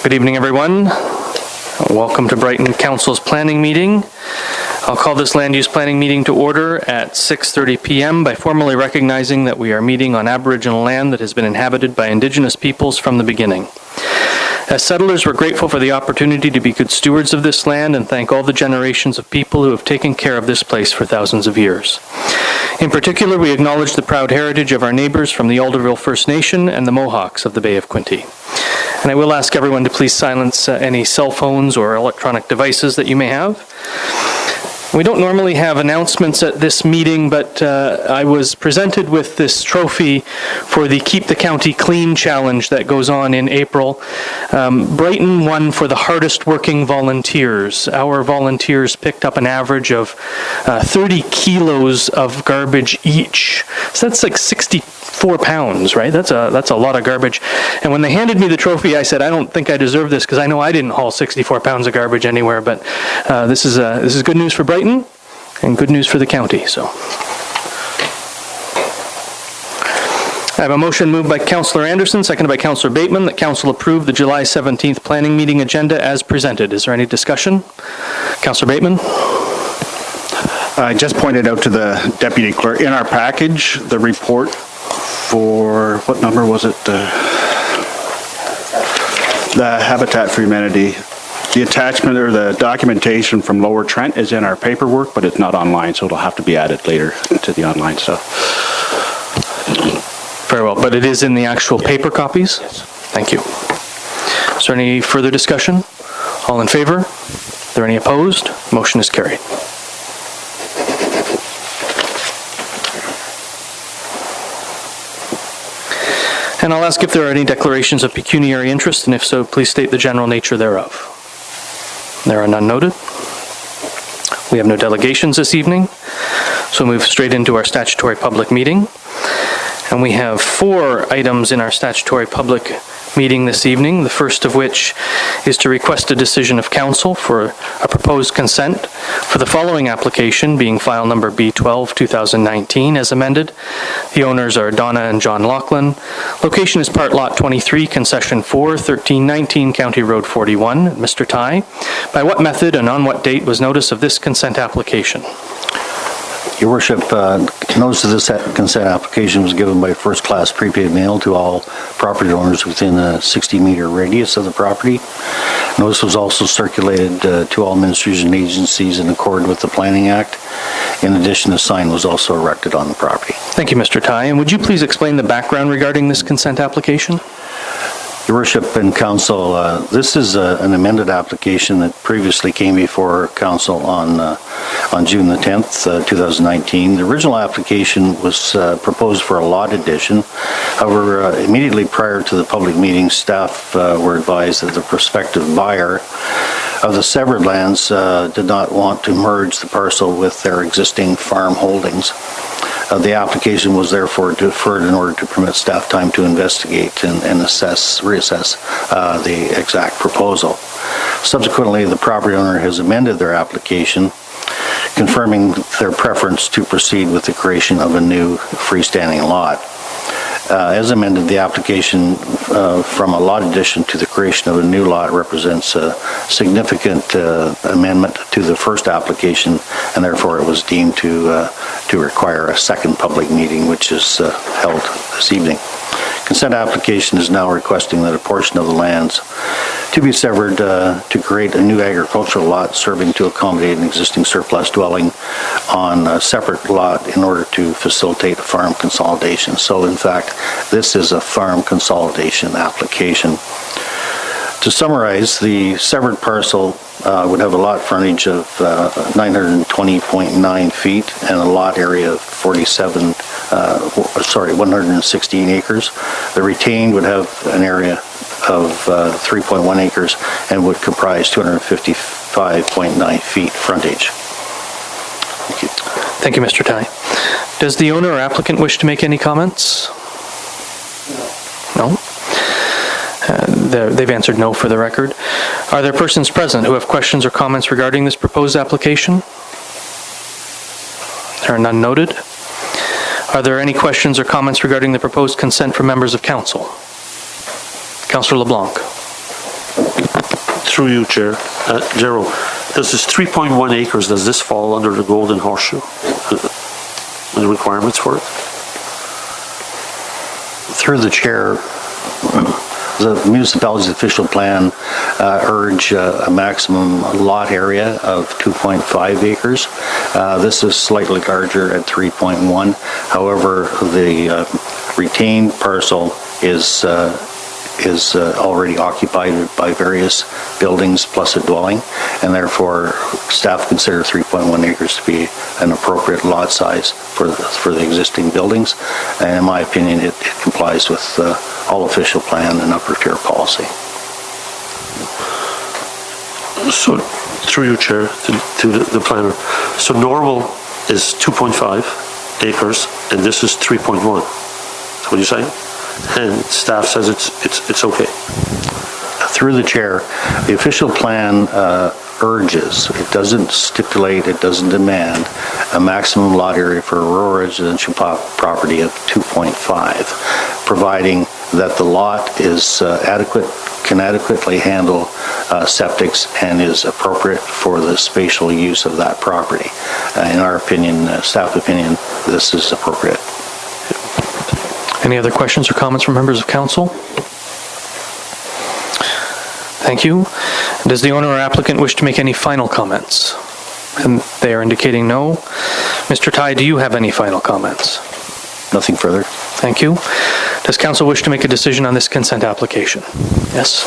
Good evening, everyone. Welcome to Brighton Council's planning meeting. I'll call this land use planning meeting to order at 6:30 p.m. by formally recognizing that we are meeting on Aboriginal land that has been inhabited by Indigenous peoples from the beginning. As settlers, we're grateful for the opportunity to be good stewards of this land and thank all the generations of people who have taken care of this place for thousands of years. In particular, we acknowledge the proud heritage of our neighbors from the Alderville First Nation and the Mohawks of the Bay of Quinte. And I will ask everyone to please silence any cell phones or electronic devices that you may have. We don't normally have announcements at this meeting, but I was presented with this trophy for the Keep the County Clean Challenge that goes on in April. Brighton won for the hardest working volunteers. Our volunteers picked up an average of 30 kilos of garbage each. So that's like 64 pounds, right? That's a lot of garbage. And when they handed me the trophy, I said, I don't think I deserve this because I know I didn't haul 64 pounds of garbage anywhere, but this is good news for Brighton and good news for the county. So I have a motion moved by Councillor Anderson, seconded by Councillor Bateman, that Council approve the July 17th planning meeting agenda as presented. Is there any discussion? Councillor Bateman? I just pointed out to the Deputy Clerk, in our package, the report for, what number was it? The Habitat for Humanity. The attachment or the documentation from Lower Trent is in our paperwork, but it's not online, so it'll have to be added later to the online stuff. Very well, but it is in the actual paper copies? Yes. Thank you. Is there any further discussion? All in favor? Are there any opposed? Motion is carried. And I'll ask if there are any declarations of pecuniary interest, and if so, please state the general nature thereof. There are none noted. We have no delegations this evening, so we'll move straight into our statutory public meeting. And we have 4 items in our statutory public meeting this evening, the first of which is to request a decision of council for a proposed consent for the following application, being file number B12 2019 as amended. The owners are Donna and John Laughlin. Location is part lot 23, concession 4, 1319 County Road 41. Mr. Ty, by what method and on what date was notice of this consent application? Your Worship, notice of this consent application was given by first-class prepaid mail to all property owners within a 60-meter radius of the property. Notice was also circulated to all ministries and agencies in accord with the Planning Act. In addition, a sign was also erected on the property. Thank you, Mr. Ty. And would you please explain the background regarding this consent application? Your Worship and Council, this is an amended application that previously came before Council on June the 10th, 2019. The original application was proposed for a lot addition. However, immediately prior to the public meeting, staff were advised that the prospective buyer of the severed lands did not want to merge the parcel with their existing farm holdings. The application was therefore deferred in order to permit staff time to investigate and reassess the exact proposal. Subsequently, the property owner has amended their application, confirming their preference to proceed with the creation of a new freestanding lot. As amended, the application from a lot addition to the creation of a new lot represents a significant amendment to the first application, and therefore it was deemed to require a second public meeting, which is held this evening. Consent application is now requesting that a portion of the lands to be severed to create a new agricultural lot serving to accommodate an existing surplus dwelling on a separate lot in order to facilitate a farm consolidation. So in fact, this is a farm consolidation application. To summarize, the severed parcel would have a lot frontage of 920.9 feet and a lot area of 116 acres. The retained would have an area of 3.1 acres and would comprise 255.9 feet frontage. Thank you. Thank you, Mr. Ty. Does the owner or applicant wish to make any comments? No? They've answered no for the record. Are there persons present who have questions or comments regarding this proposed application? There are none noted. Are there any questions or comments regarding the proposed consent from members of council? Councillor LeBlanc. Through you, Chair. Gerald, does this 3.1 acres, does this fall under the Golden Horseshoe? The requirements for it? Through the chair, the municipality's official plan urge a maximum lot area of 2.5 acres. This is slightly larger at 3.1. However, the retained parcel is already occupied by various buildings plus a dwelling, and therefore staff consider 3.1 acres to be an appropriate lot size for the existing buildings. And in my opinion, it complies with all official plan and upper tier policy. So, through you, Chair, to the planner. So normal is 2.5 acres, and this is 3.1. Is that what you're saying? And staff says it's okay. Through the chair, the official plan urges, it doesn't stipulate, it doesn't demand a maximum lot area for a rural residential property of 2.5, providing that the lot is can adequately handle septics and is appropriate for the spatial use of that property. In our opinion, staff opinion, this is appropriate. Any other questions or comments from members of council? Thank you. Does the owner or applicant wish to make any final comments? And they are indicating no. Mr. Tai, do you have any final comments? Nothing further. Thank you. Does council wish to make a decision on this consent application? Yes.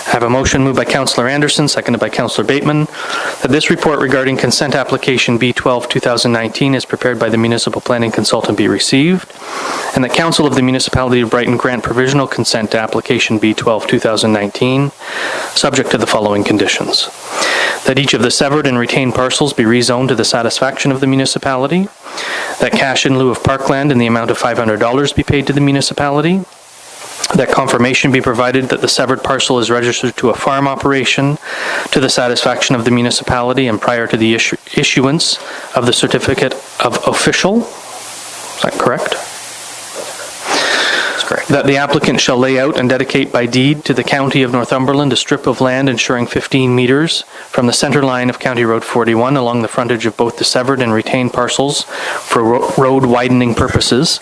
I have a motion moved by Councillor Anderson, seconded by Councillor Bateman, that this report regarding consent application B12-2019 is prepared by the municipal planning consultant be received, and that Council of the Municipality of Brighton grant provisional consent to application B12-2019, subject to the following conditions. That each of the severed and retained parcels be rezoned to the satisfaction of the municipality, that cash in lieu of parkland in the amount of $500 be paid to the municipality, that confirmation be provided that the severed parcel is registered to a farm operation to the satisfaction of the municipality and prior to the issuance of the certificate of official. Is that correct? That's correct. That the applicant shall lay out and dedicate by deed to the County of Northumberland a strip of land ensuring 15 meters from the center line of County Road 41 along the frontage of both the severed and retained parcels for road widening purposes.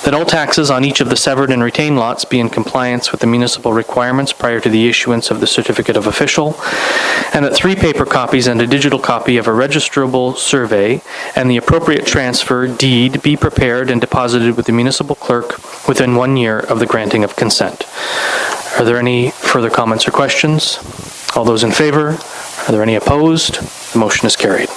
That all taxes on each of the severed and retained lots be in compliance with the municipal requirements prior to the issuance of the certificate of official, and that 3 paper copies and a digital copy of a registrable survey and the appropriate transfer deed be prepared and deposited with the municipal clerk within 1 year of the granting of consent. Are there any further comments or questions? All those in favor? Are there any opposed? The motion is carried.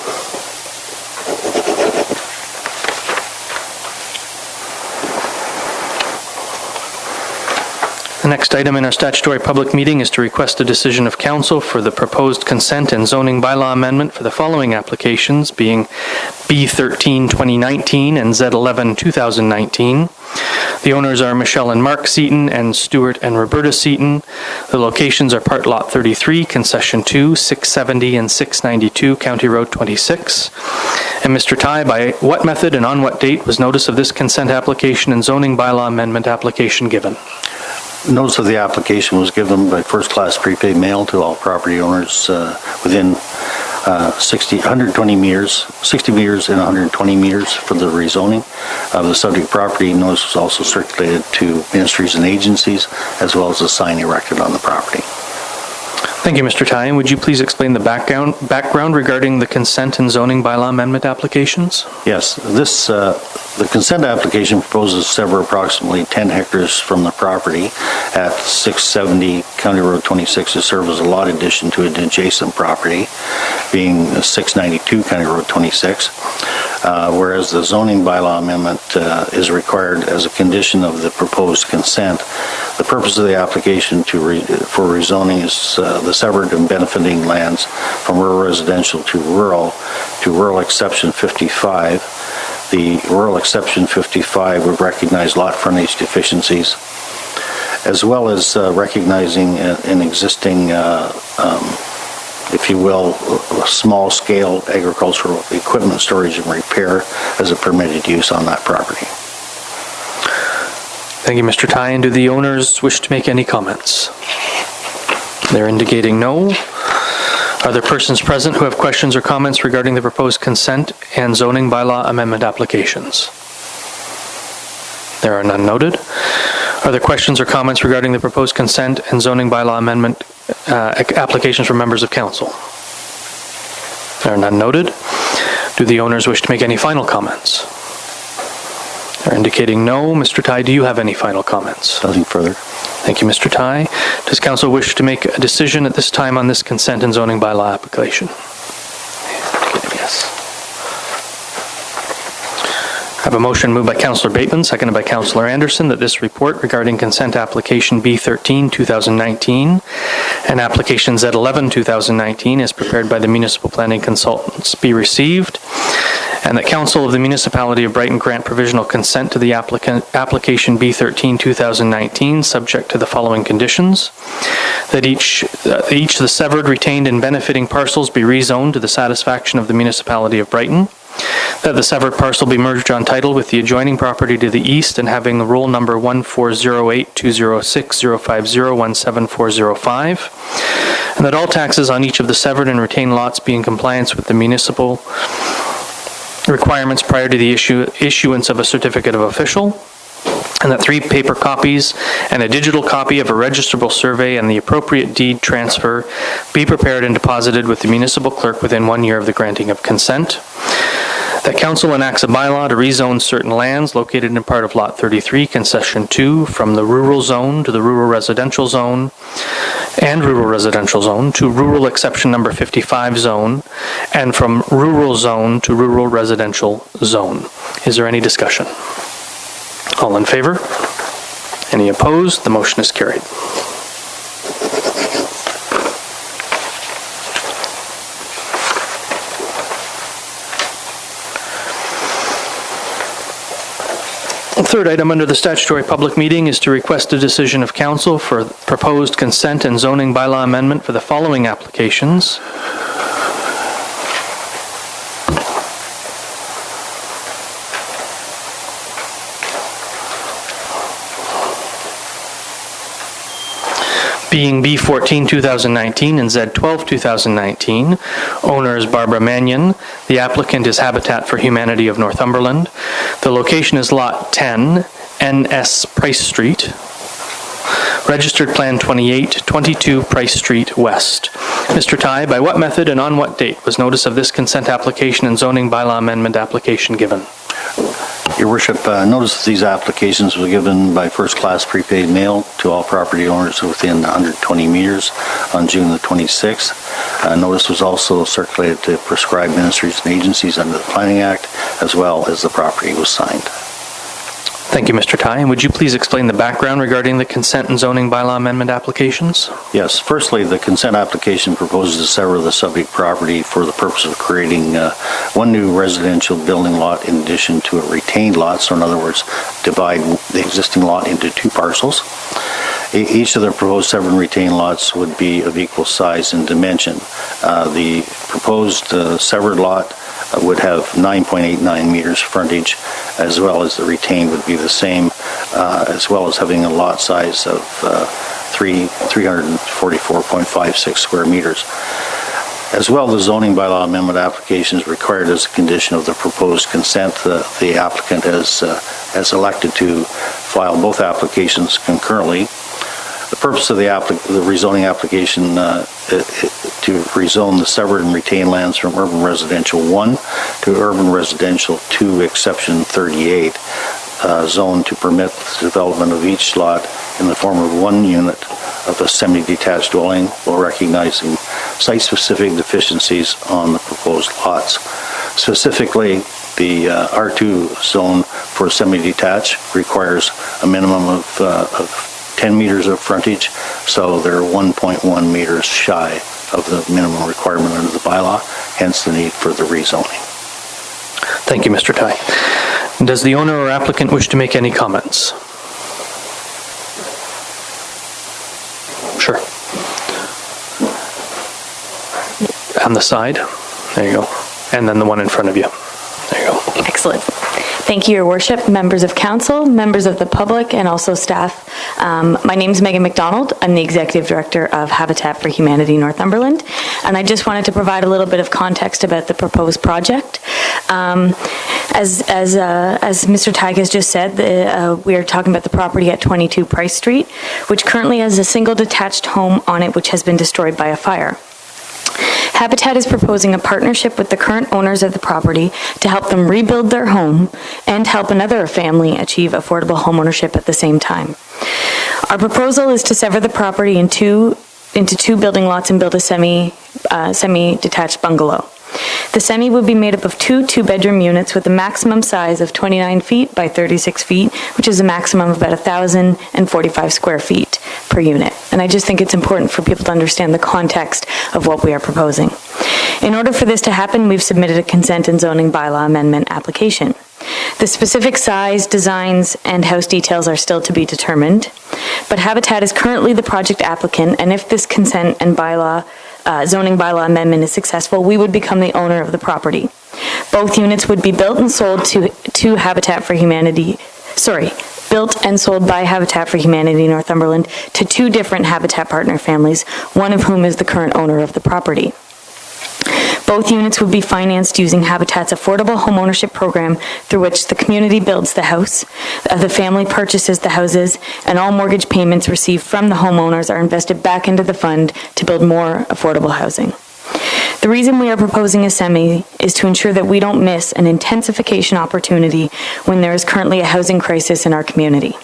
The next item in our statutory public meeting is to request a decision of council for the proposed consent and zoning bylaw amendment for the following applications, being B13 2019 and Z11 2019. The owners are Michelle and Mark Seaton and Stuart and Roberta Seaton. The locations are Part Lot 33, Concession 2, 670 and 692, County Road 26. And Mr. Tai, by what method and on what date was notice of this consent application and zoning bylaw amendment application given? Notice of the application was given by first-class prepaid mail to all property owners within 60 meters and 120 meters for the rezoning of the subject property. Notice was also circulated to ministries and agencies, as well as a sign erected on the property. Thank you, Mr. Tai. Would you please explain the background regarding the consent and zoning bylaw amendment applications? Yes, the consent application proposes to sever approximately 10 hectares from the property at 670 County Road 26 to serve as a lot addition to an adjacent property, being 692 County Road 26. Whereas the zoning bylaw amendment is required as a condition of the proposed consent. The purpose of the application for rezoning is the severed and benefiting lands from rural residential to rural exception 55. The rural exception 55 would recognize lot frontage deficiencies, as well as recognizing an existing, if you will, small-scale agricultural equipment storage and repair as a permitted use on that property. Thank you, Mr. Tai. And do the owners wish to make any comments? They're indicating no. Are there persons present who have questions or comments regarding the proposed consent and zoning bylaw amendment applications? There are none noted. Are there questions or comments regarding the proposed consent and zoning bylaw amendment applications from members of council? There are none noted. Do the owners wish to make any final comments? They're indicating no. Mr. Tai, do you have any final comments? Nothing further. Thank you, Mr. Tai. Does council wish to make a decision at this time on this consent and zoning bylaw application? Yes. I have a motion moved by Councillor Bateman, seconded by Councillor Anderson, that this report regarding consent application B13 2019 and application Z11 2019 as prepared by the municipal planning consultants be received, and that Council of the Municipality of Brighton grant provisional consent to the application B13 2019 subject to the following conditions: that each the severed, retained, and benefiting parcels be rezoned to the satisfaction of the Municipality of Brighton, that the severed parcel be merged on title with the adjoining property to the east and having the roll number 140820605017405, and that all taxes on each of the severed and retained lots be in compliance with the municipal requirements prior to the issuance of a certificate of official, and that 3 paper copies and a digital copy of a registrable survey and the appropriate deed transfer be prepared and deposited with the municipal clerk within 1 year of the granting of consent. That council enacts a bylaw to rezone certain lands located in part of Lot 33, Concession 2, from the rural zone to the rural residential zone and rural residential zone to rural exception number 55 zone, and from rural zone to rural residential zone. Is there any discussion? All in favor? Any opposed? The motion is carried. The third item under the statutory public meeting is to request a decision of council for proposed consent and zoning bylaw amendment for the following applications. Being B14 2019 and Z12 2019, owner is Barbara Mannion. The applicant is Habitat for Humanity of Northumberland. The location is Lot 10, NS Price Street. Registered Plan 28, 22 Price Street West. Mr. Tai, by what method and on what date was notice of this consent application and zoning bylaw amendment application given? Your Worship, notice that these applications were given by first-class prepaid mail to all property owners within 120 meters on June the 26th. Notice was also circulated to prescribed ministries and agencies under the Planning Act, as well as the property was signed. Thank you, Mr. Tai. And would you please explain the background regarding the consent and zoning bylaw amendment applications? Yes. Firstly, the consent application proposes to sever the subject property for the purpose of creating one new residential building lot in addition to a retained lot. So in other words, divide the existing lot into 2 parcels. Each of the proposed severed and retained lots would be of equal size and dimension. The proposed severed lot would have 9.89 meters frontage, as well as the retained would be the same, as well as having a lot size of 344.56 square meters. As well, the zoning bylaw amendment application is required as a condition of the proposed consent. The applicant has elected to file both applications concurrently. The purpose of the rezoning application to rezone the severed and retained lands from urban residential 1 to urban residential 2, exception 38, zone to permit the development of each lot in the form of 1 unit of a semi-detached dwelling, while recognizing site-specific deficiencies on the proposed lots. Specifically, the R2 zone for semi-detached requires a minimum of 10 meters of frontage, so they're 1.1 meters shy of the minimum requirement under the bylaw, hence the need for the rezoning. Thank you, Mr. Tai. Does the owner or applicant wish to make any comments? Sure. On the side. There you go. And then the one in front of you. There you go. Excellent. Thank you, Your Worship, members of council, members of the public, and also staff. My name is Megan McDonald. I'm the Executive Director of Habitat for Humanity Northumberland, and I just wanted to provide a little bit of context about the proposed project. As Mr. Tag has just said, we are talking about the property at 22 Price Street, which currently has a single detached home on it which has been destroyed by a fire. Habitat is proposing a partnership with the current owners of the property to help them rebuild their home and help another family achieve affordable homeownership at the same time. Our proposal is to sever the property into two building lots and build a semi-detached bungalow. The semi would be made up of two-bedroom units with a maximum size of 29 feet by 36 feet, which is a maximum of about 1,045 square feet per unit. And I just think it's important for people to understand the context of what we are proposing. In order for this to happen, we've submitted a consent and zoning bylaw amendment application. The specific size, designs, and house details are still to be determined, but Habitat is currently the project applicant, and if this consent and zoning bylaw amendment is successful, we would become the owner of the property. Both units would be built and sold to Habitat for Humanity, built and sold by Habitat for Humanity Northumberland to two different Habitat partner families, one of whom is the current owner of the property. Both units would be financed using Habitat's affordable homeownership program, through which the community builds the house, the family purchases the houses, and all mortgage payments received from the homeowners are invested back into the fund to build more affordable housing. The reason we are proposing a semi is to ensure that we don't miss an intensification opportunity when there is currently a housing crisis in our community.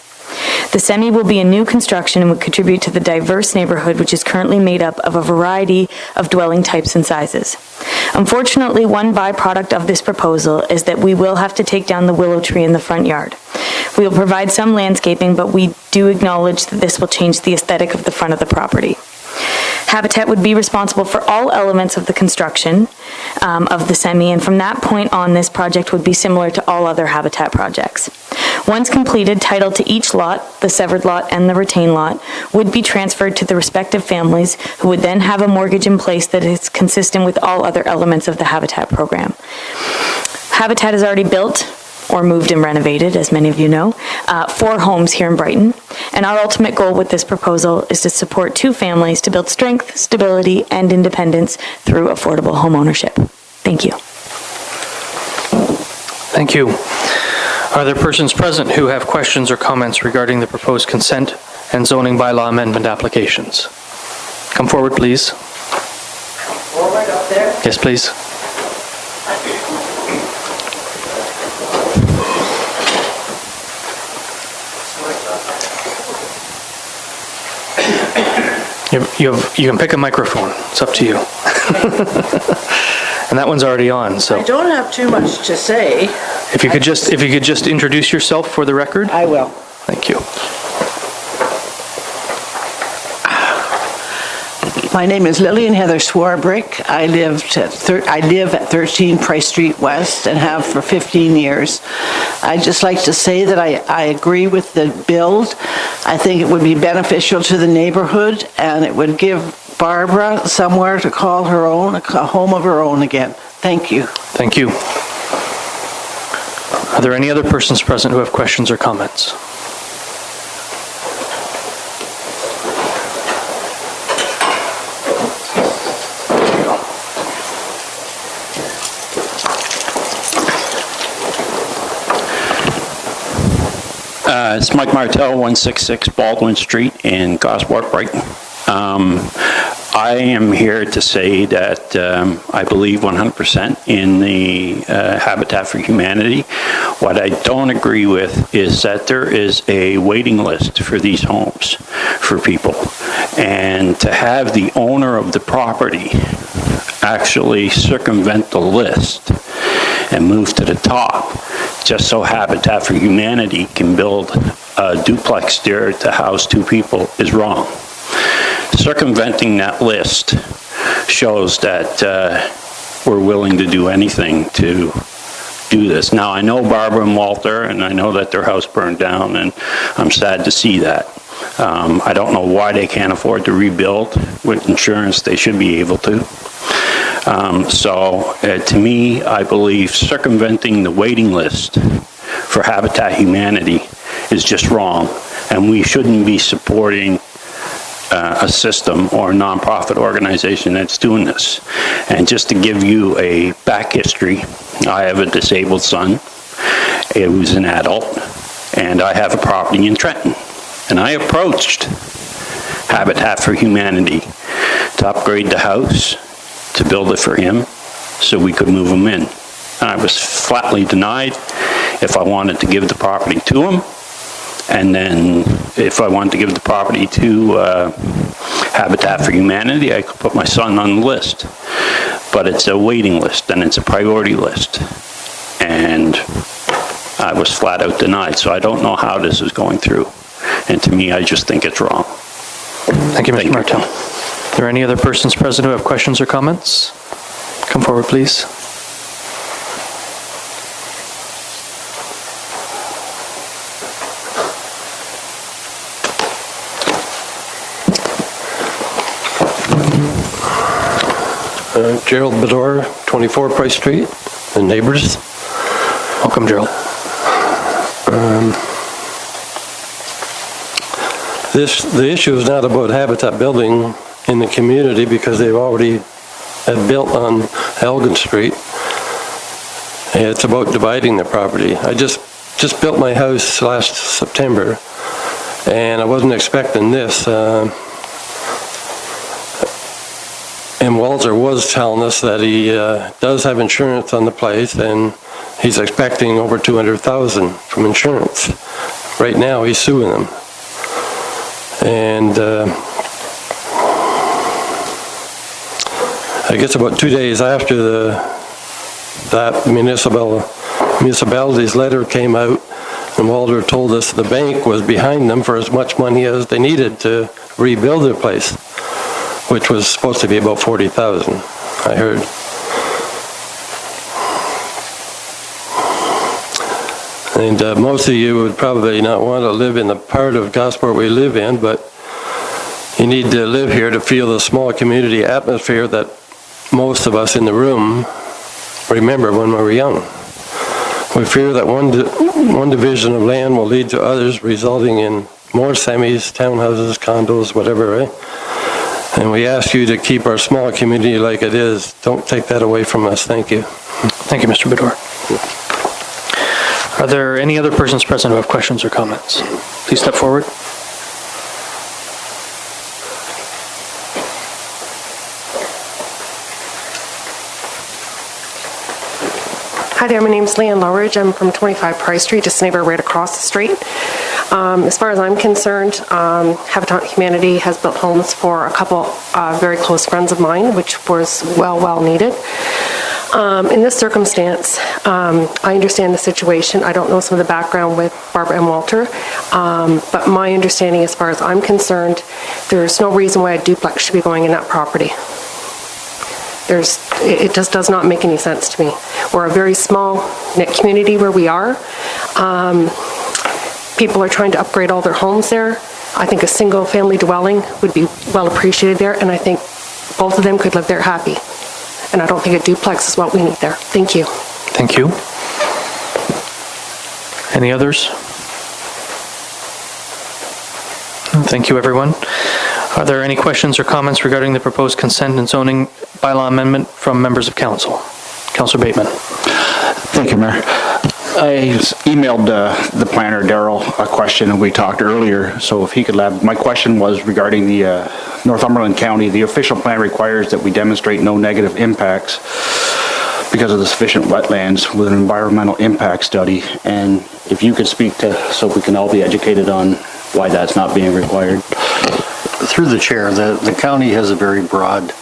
The semi will be a new construction and would contribute to the diverse neighborhood, which is currently made up of a variety of dwelling types and sizes. Unfortunately, one byproduct of this proposal is that we will have to take down the willow tree in the front yard. We will provide some landscaping, but we do acknowledge that this will change the aesthetic of the front of the property. Habitat would be responsible for all elements of the construction of the semi, and from that point on, this project would be similar to all other Habitat projects. Once completed, title to each lot, the severed lot and the retained lot, would be transferred to the respective families, who would then have a mortgage in place that is consistent with all other elements of the Habitat program. Habitat has already built or moved and renovated, as many of you know, 4 homes here in Brighton. And our ultimate goal with this proposal is to support 2 families to build strength, stability, and independence through affordable homeownership. Thank you. Thank you. Are there persons present who have questions or comments regarding the proposed consent and zoning bylaw amendment applications? Come forward, please. Forward up there. Yes, please. You can pick a microphone. It's up to you. And that one's already on, so. I don't have too much to say. If you could just introduce yourself for the record. I will. Thank you. My name is Lillian Heather Swarbrick. I live at 13 Price Street West and have for 15 years. I'd just like to say that I agree with the build. I think it would be beneficial to the neighborhood, and it would give Barbara somewhere to call her own, a home of her own again. Thank you. Thank you. Are there any other persons present who have questions or comments? It's Mike Martell, 166 Baldwin Street in Gosport, Brighton. I am here to say that I believe 100% in the Habitat for Humanity. What I don't agree with is that there is a waiting list for these homes for people. And to have the owner of the property actually circumvent the list and move to the top just so Habitat for Humanity can build a duplex there to house 2 people is wrong. Circumventing that list shows that we're willing to do anything to do this. Now, I know Barbara and Walter, and I know that their house burned down, and I'm sad to see that. I don't know why they can't afford to rebuild. With insurance, they should be able to. To me, I believe circumventing the waiting list for Habitat Humanity is just wrong, and we shouldn't be supporting a system or a nonprofit organization that's doing this. And just to give you a back history, I have a disabled son who's an adult, and I have a property in Trenton. And I approached Habitat for Humanity to upgrade the house, to build it for him, so we could move him in. And I was flatly denied if I wanted to give the property to him, and then if I wanted to give the property to Habitat for Humanity, I could put my son on the list. But it's a waiting list, and it's a priority list. And I was flat out denied, so I don't know how this is going through. And to me, I just think it's wrong. Thank you, Mr. Martel. Are there any other persons present who have questions or comments? Come forward, please. Gerald Bedore, 24 Price Street, and neighbors. Welcome, Gerald. The issue is not about Habitat building in the community because they've already have built on Elgin Street. It's about dividing the property. I just built my house last September, and I wasn't expecting this. And Walter was telling us that he does have insurance on the place, and he's expecting over $200,000 from insurance. Right now, he's suing them. And I guess about 2 days after that municipality's letter came out, and Walter told us the bank was behind them for as much money as they needed to rebuild their place, which was supposed to be about $40,000, I heard. And most of you would probably not want to live in the part of Gosport we live in, but you need to live here to feel the small community atmosphere that most of us in the room remember when we were young. We fear that one division of land will lead to others, resulting in more semis, townhouses, condos, whatever, right? And we ask you to keep our small community like it is. Don't take that away from us. Thank you. Thank you, Mr. Bedore. Are there any other persons present who have questions or comments? Please step forward. Hi there, my name's Leanne Lowridge. I'm from 25 Price Street, just a neighbor right across the street. As far as I'm concerned, Habitat Humanity has built homes for a couple very close friends of mine, which was well needed. In this circumstance, I understand the situation. I don't know some of the background with Barbara and Walter, but my understanding as far as I'm concerned, there's no reason why a duplex should be going in that property. It just does not make any sense to me. We're a very small knit community where we are. People are trying to upgrade all their homes there. I think a single family dwelling would be well appreciated there, and I think both of them could live there happy. And I don't think a duplex is what we need there. Thank you. Thank you. Any others? Thank you, everyone. Are there any questions or comments regarding the proposed consent and zoning bylaw amendment from members of council? Councillor Bateman. Thank you, Mayor. I emailed the planner, Daryl, a question, and we talked earlier, so if he could my question was regarding the Northumberland County. The official plan requires that we demonstrate no negative impacts because of the sufficient wetlands with an environmental impact study, and if you could speak to, so we can all be educated on why that's not being required. Through the chair, the county has a very broad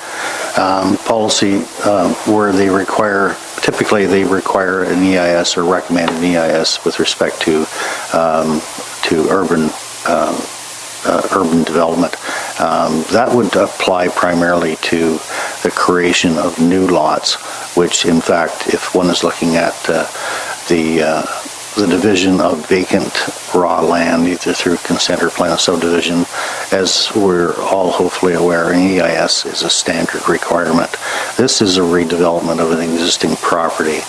policy where typically they require an EIS or recommend an EIS with respect to urban development. That would apply primarily to the creation of new lots, which in fact, if one is looking at the division of vacant raw land, either through consent or plan of subdivision, as we're all hopefully aware, an EIS is a standard requirement. This is a redevelopment of an existing property.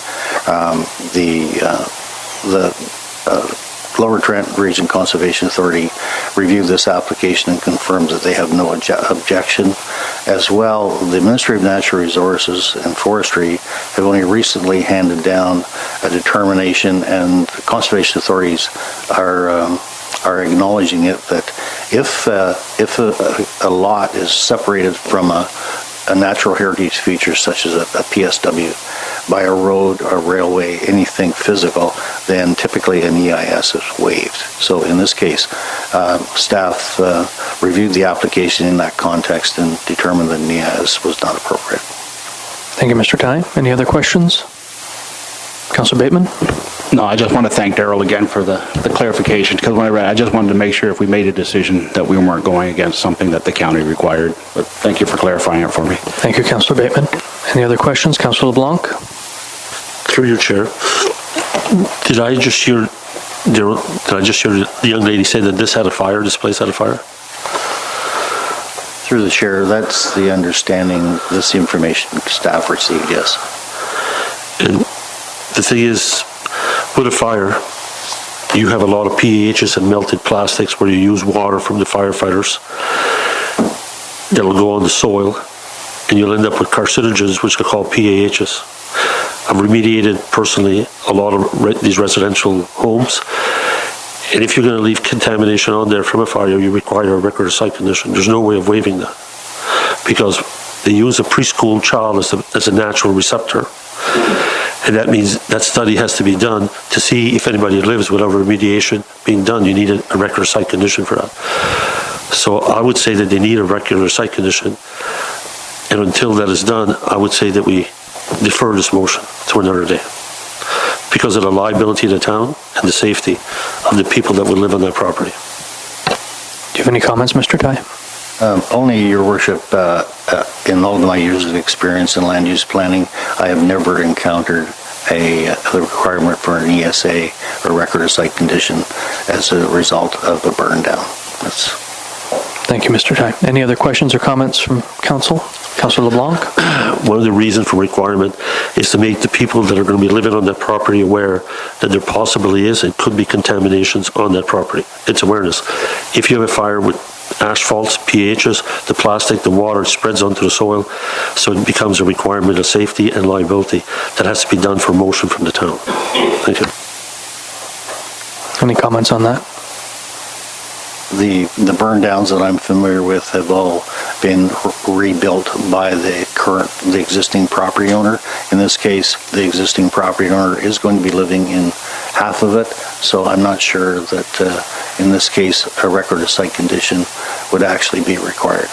The Lower Trent Region Conservation Authority reviewed this application and confirmed that they have no objection. As well, the Ministry of Natural Resources and Forestry have only recently handed down a determination, and the conservation authorities are acknowledging it, that if a lot is separated from a natural heritage feature such as a PSW by a road, a railway, anything physical, then typically an EIS is waived. So in this case, staff reviewed the application in that context and determined that an EIS was not appropriate. Thank you, Mr. Ty. Any other questions? Councillor Bateman? No, I just want to thank Daryl again for the clarification, because when I read, I just wanted to make sure if we made a decision that we weren't going against something that the county required. But thank you for clarifying it for me. Thank you, Councillor Bateman. Any other questions? Councillor LeBlanc? Through your chair, did I just hear the young lady say that this place had a fire? Through the chair, that's the understanding, this information staff received, yes. And the thing is, with a fire, you have a lot of PAHs and melted plastics where you use water from the firefighters that'll go on the soil, and you'll end up with carcinogens, which are called PAHs. I've remediated personally a lot of these residential homes, and if you're going to leave contamination on there from a fire, you require a record of site condition. There's no way of waiving that, because they use a preschool child as a natural receptor. And that means that study has to be done to see if anybody lives without remediation being done. You need a record of site condition for that. So I would say that they need a record of site condition. And until that is done, I would say that we defer this motion to another day, because of the liability of the town and the safety of the people that would live on that property. Do you have any comments, Mr. Ty? Only, Your Worship, in all of my years of experience in land use planning, I have never encountered a requirement for an ESA or record of site condition as a result of a burn down. Thank you, Mr. Ty. Any other questions or comments from council? Councillor LeBlanc? One of the reasons for requirement is to make the people that are going to be living on that property aware that there possibly is and could be contaminations on that property. It's awareness. If you have a fire with asphalts, PHs, the plastic, the water spreads onto the soil, so it becomes a requirement of safety and liability that has to be done for motion from the town. Thank you. Any comments on that? The burn downs that I'm familiar with have all been rebuilt by the existing property owner. In this case, the existing property owner is going to be living in half of it, so I'm not sure that in this case a record of site condition would actually be required.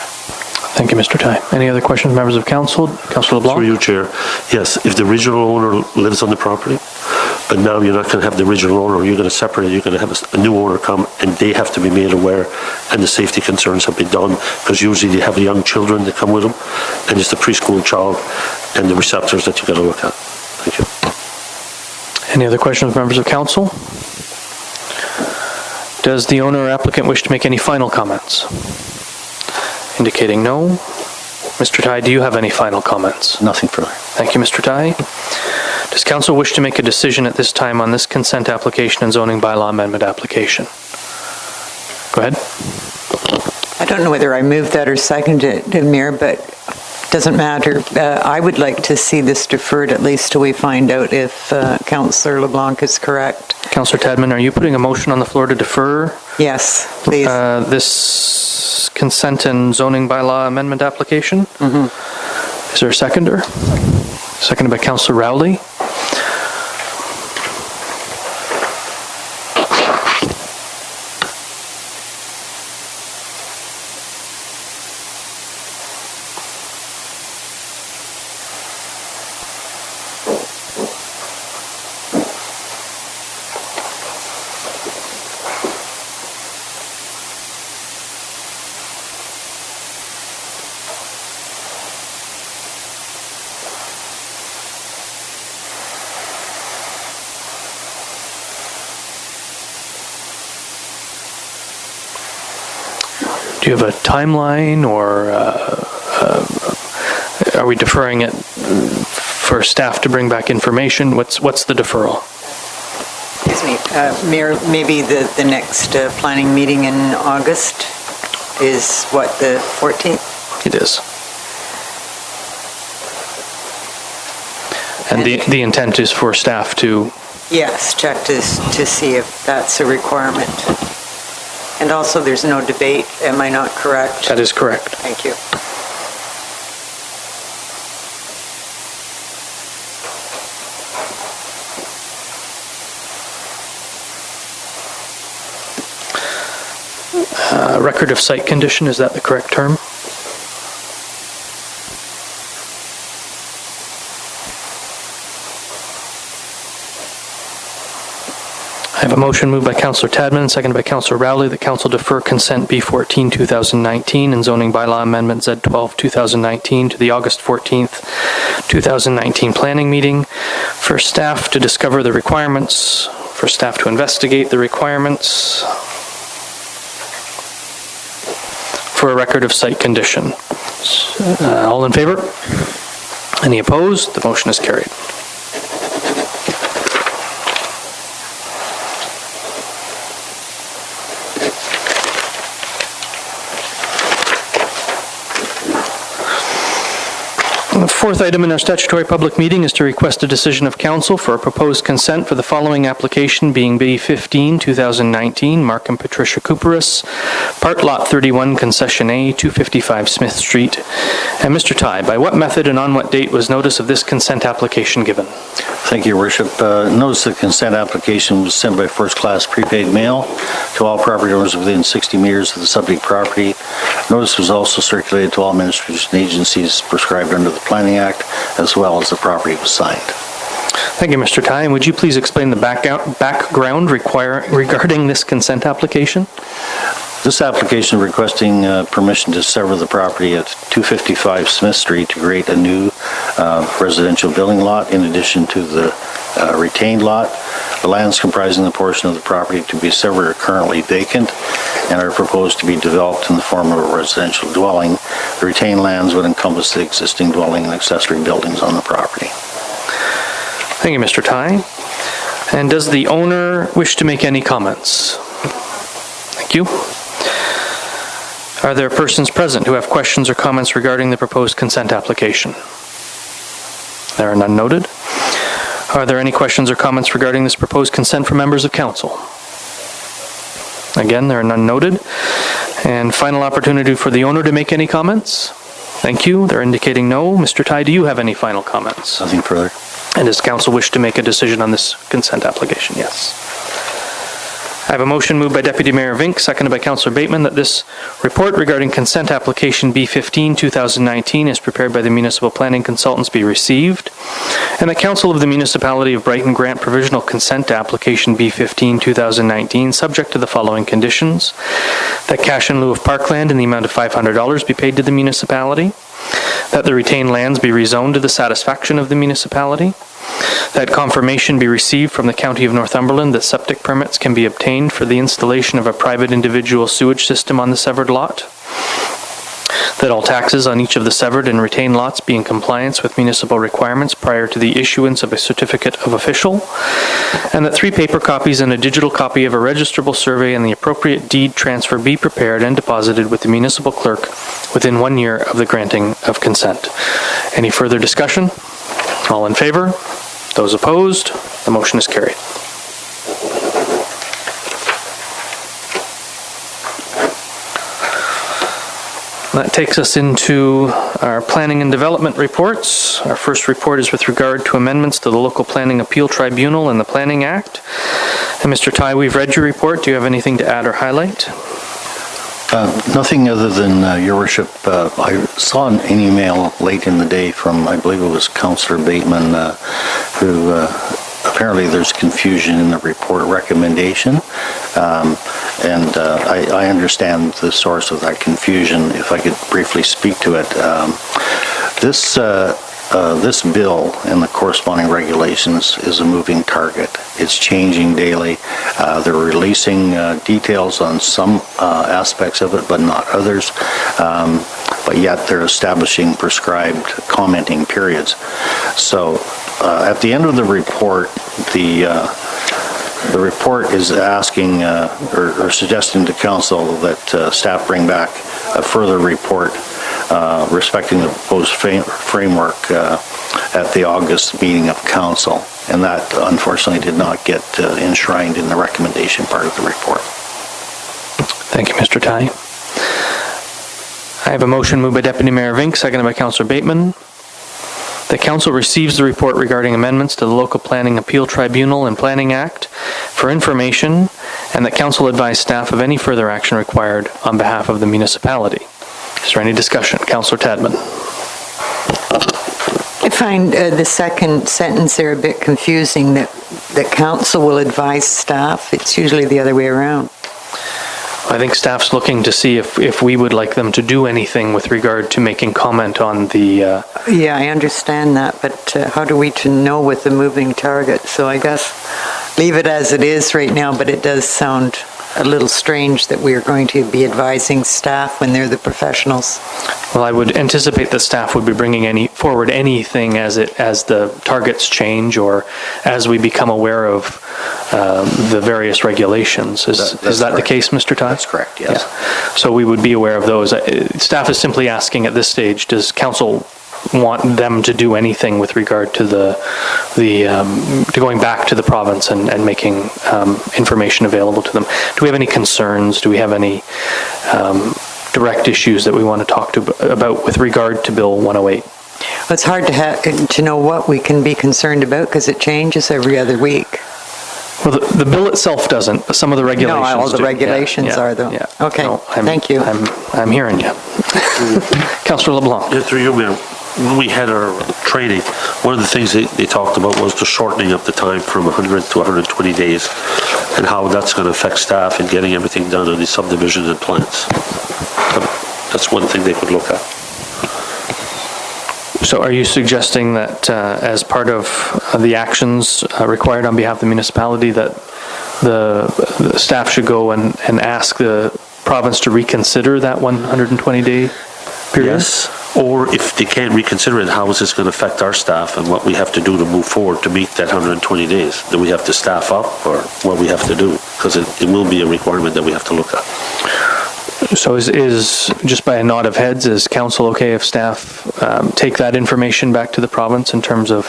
Thank you, Mr. Ty. Any other questions, members of council? Councillor LeBlanc? Through you, Chair. Yes, if the original owner lives on the property, but now you're not going to have the original owner, you're going to separate it, you're going to have a new owner come, and they have to be made aware, and the safety concerns have been done, because usually they have young children that come with them, and it's the preschool child and the receptors that you got to look at. Thank you. Any other questions, members of council? Does the owner or applicant wish to make any final comments? Indicating no. Mr. Ty, do you have any final comments? Nothing further. Thank you, Mr. Ty. Does council wish to make a decision at this time on this consent application and zoning bylaw amendment application? Go ahead. I don't know whether I moved that or seconded it, Mayor, but doesn't matter. I would like to see this deferred at least till we find out if Councillor LeBlanc is correct. Councillor Tadman, are you putting a motion on the floor to defer? Yes, please. This consent and zoning bylaw amendment application? Mm-hmm. Is there a seconder? Seconded by Councillor Rowley. Do you have a timeline, or are we deferring it for staff to bring back information? What's the deferral? Excuse me, Mayor, maybe the next planning meeting in August is what, the 14th? It is. And the intent is for staff to... Yes, check to see if that's a requirement. And also, there's no debate, am I not correct? That is correct. Thank you. Record of site condition, is that the correct term? I have a motion moved by Councillor Tadman, seconded by Councillor Rowley, that Council defer consent B14 2019 and zoning bylaw amendment Z12 2019 to the August 14th 2019 planning meeting for staff to discover the requirements, for staff to investigate the requirements, for a record of site condition. All in favor? Any opposed? The motion is carried. The fourth item in our statutory public meeting is to request a decision of council for a proposed consent for the following application, being B15 2019, Mark and Patricia Cooperis, Part Lot 31, Concession A, 255 Smith Street. And Mr. Ty, by what method and on what date was notice of this consent application given? Thank you, Your Worship. Notice the consent application was sent by first-class prepaid mail to all property owners within 60 meters of the subject property. Notice was also circulated to all ministries and agencies prescribed under the Planning Act, as well as the property was signed. Thank you, Mr. Ty. And would you please explain the background regarding this consent application? This application requesting permission to sever the property at 255 Smith Street to create a new residential building lot in addition to the retained lot. The lands comprising the portion of the property to be severed are currently vacant and are proposed to be developed in the form of a residential dwelling. The retained lands would encompass the existing dwelling and accessory buildings on the property. Thank you, Mr. Ty. And does the owner wish to make any comments? Thank you. Are there persons present who have questions or comments regarding the proposed consent application? There are none noted. Are there any questions or comments regarding this proposed consent from members of council? Again, there are none noted. And final opportunity for the owner to make any comments? Thank you. They're indicating no. Mr. Ty, do you have any final comments? Nothing further. And does council wish to make a decision on this consent application? Yes. I have a motion moved by Deputy Mayor Vink, seconded by Councillor Bateman, that this report regarding consent application B15 2019 as prepared by the municipal planning consultants be received, and the Council of the Municipality of Brighton grant provisional consent to application B15 2019 subject to the following conditions: that cash in lieu of parkland in the amount of $500 be paid to the municipality, that the retained lands be rezoned to the satisfaction of the municipality, that confirmation be received from the County of Northumberland that septic permits can be obtained for the installation of a private individual sewage system on the severed lot, that all taxes on each of the severed and retained lots be in compliance with municipal requirements prior to the issuance of a certificate of official, and that 3 paper copies and a digital copy of a registrable survey and the appropriate deed transfer be prepared and deposited with the municipal clerk within 1 year of the granting of consent. Any further discussion? All in favor? Those opposed? The motion is carried. That takes us into our planning and development reports. Our first report is with regard to amendments to the Local Planning Appeal Tribunal and the Planning Act. And Mr. Ty, we've read your report. Do you have anything to add or highlight? Nothing other than, Your Worship, I saw an email late in the day from, I believe it was Councillor Bateman, who apparently there's confusion in the report recommendation. And I understand the source of that confusion. If I could briefly speak to it. This bill and the corresponding regulations is a moving target. It's changing daily. They're releasing details on some aspects of it, but not others. But yet they're establishing prescribed commenting periods. So at the end of the report, the The report is asking or suggesting to council that staff bring back a further report respecting the proposed framework at the August meeting of council. And that unfortunately did not get enshrined in the recommendation part of the report. Thank you, Mr. Ty. I have a motion moved by Deputy Mayor Vink, seconded by Councillor Bateman. The council receives the report regarding amendments to the Local Planning Appeal Tribunal and Planning Act for information, and that council advise staff of any further action required on behalf of the municipality. Is there any discussion? Councillor Tadman. I find the second sentence there a bit confusing, that the council will advise staff. It's usually the other way around. I think staff's looking to see if we would like them to do anything with regard to making comment on the... Yeah, I understand that, but how do we to know with the moving target? So I guess leave it as it is right now, but it does sound a little strange that we are going to be advising staff when they're the professionals. Well, I would anticipate that staff would be bringing forward anything as the targets change or as we become aware of the various regulations. Is that the case, Mr. Ty? That's correct, yes. Yeah. So we would be aware of those. Staff is simply asking at this stage, does council want them to do anything with regard to to going back to the province and making information available to them? Do we have any concerns? Do we have any direct issues that we want to talk about with regard to Bill 108? Well, it's hard to know what we can be concerned about because it changes every other week. Well, the bill itself doesn't, but some of the regulations No, all the do. regulations are though. Yeah. Okay, No, thank you. I'm hearing you. Councillor LeBlanc. Yeah, through you, Mayor. When we had our training, one of the things they talked about was the shortening of the time from 100 to 120 days and how that's going to affect staff in getting everything done on the subdivisions and plans. That's one thing they could look at. So are you suggesting that as part of the actions required on behalf of the municipality that the staff should go and ask the province to reconsider that 120-day period? Yes, or if they can't reconsider it, how is this going to affect our staff and what we have to do to move forward to meet that 120 days? Do we have to staff up or what we have to do? Because it will be a requirement that we have to look at. So is just by a nod of heads, is council okay if staff take that information back to the province in terms of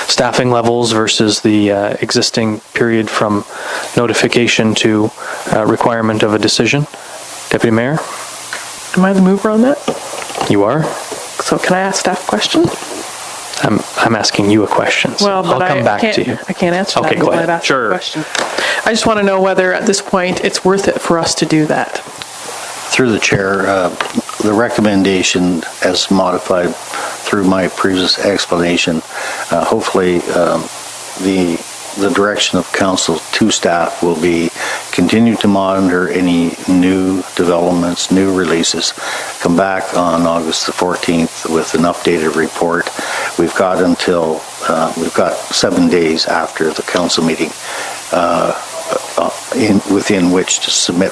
staffing levels versus the existing period from notification to requirement of a decision? Deputy Mayor? Am I the mover on that? You are? So can I ask staff a question? I'm asking you a question. So Well, but I'll come back to you. I can't answer that Okay, go until ahead. I've asked Sure. the question. I just want to know whether at this point it's worth it for us to do that. Through the chair, the recommendation as modified through my previous explanation, hopefully the direction of council to staff will be continue to monitor any new developments, new releases, come back on August the 14th with an updated report. We've got 7 days after the council meeting within which to submit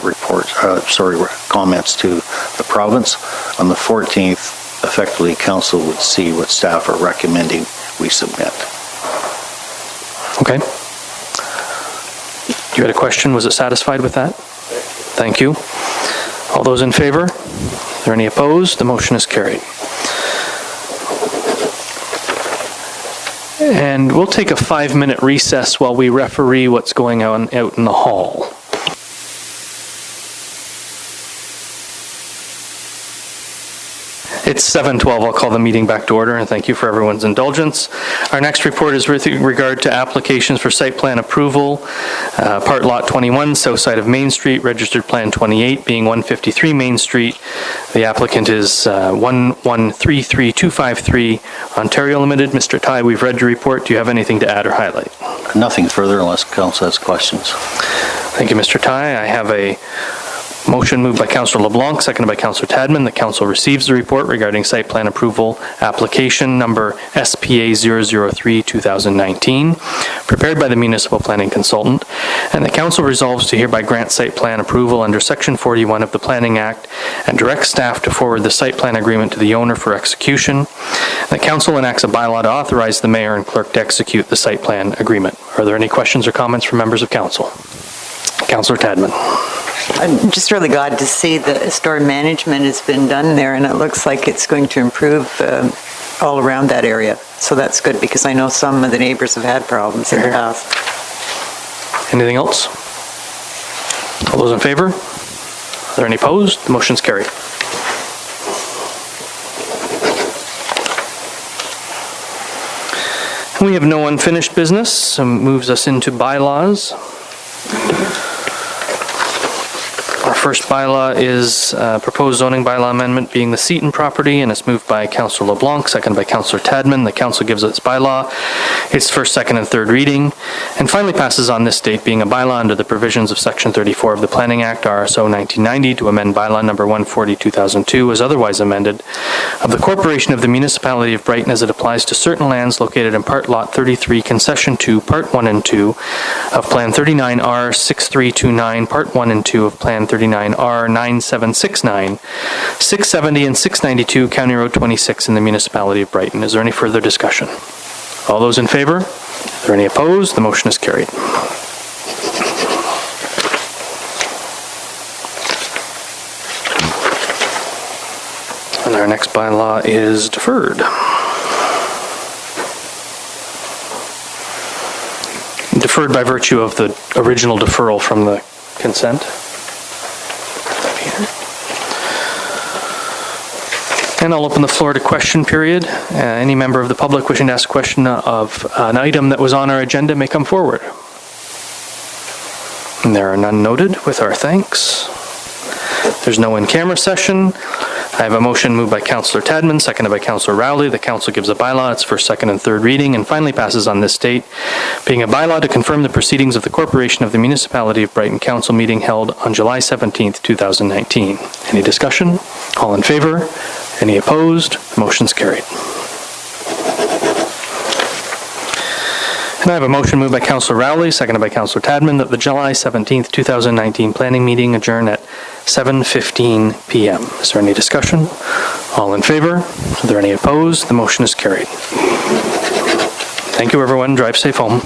comments to the province. On the 14th, effectively, council would see what staff are recommending we submit. Okay. You had a question. Was it satisfied with that? Thank you. All those in favor? Are there any opposed? The motion is carried. And we'll take a 5-minute recess while we referee what's going on out in the hall. It's 7:12. I'll call the meeting back to order, and thank you for everyone's indulgence. Our next report is with regard to applications for site plan approval. Part Lot 21, south side of Main Street, registered plan 28, being 153 Main Street. The applicant is 1133253 Ontario Limited. Mr. Ty, we've read your report. Do you have anything to add or highlight? Nothing further unless council has questions. Thank you, Mr. Ty. I have a Motion moved by Councillor LeBlanc, seconded by Councillor Tadman, that council receives the report regarding site plan approval application number SPA 003-2019, prepared by the municipal planning consultant, and the council resolves to hereby grant site plan approval under Section 41 of the Planning Act and directs staff to forward the site plan agreement to the owner for execution. The council enacts a bylaw to authorize the mayor and clerk to execute the site plan agreement. Are there any questions or comments from members of council? Councillor Tadman. I'm just really glad to see that storm management has been done there, and it looks like it's going to improve all around that area. So that's good, because I know some of the neighbors have had problems in the past. Anything else? All those in favor? Are there any opposed? The motion's carried. We have no unfinished business, so moves us into bylaws. Our first bylaw is proposed zoning bylaw amendment being the Seaton property, and it's moved by Councillor LeBlanc, seconded by Councillor Tadman. The council gives its bylaw its first, second, and third reading, and finally passes on this date, being a bylaw under the provisions of Section 34 of the Planning Act, RSO 1990, to amend bylaw number 140-2002 as otherwise amended, of the Corporation of the Municipality of Brighton as it applies to certain lands located in Part Lot 33, Concession 2, Part 1 and 2 of Plan 39R 6329, Part 1 and 2 of Plan 39R 9769, 670 and 692 County Road 26 in the municipality of Brighton. Is there any further discussion? All those in favor? Are there any opposed? The motion is carried. And our next bylaw is deferred. Deferred by virtue of the original deferral from the consent. And I'll open the floor to question period. Any member of the public wishing to ask a question of an item that was on our agenda may come forward. And there are none noted, with our thanks. There's no in-camera session. I have a motion moved by Councillor Tadman, seconded by Councillor Rowley. The council gives a bylaw its first, second, and third reading, and finally passes on this date, being a bylaw to confirm the proceedings of the Corporation of the Municipality of Brighton Council meeting held on July 17th, 2019. Any discussion? All in favor? Any opposed? The motion's carried. And I have a motion moved by Councillor Rowley, seconded by Councillor Tadman, that the July 17th, 2019 planning meeting adjourn at 7:15 p.m. Is there any discussion? All in favor? Are there any opposed? The motion is carried. Thank you, everyone. Drive safe home.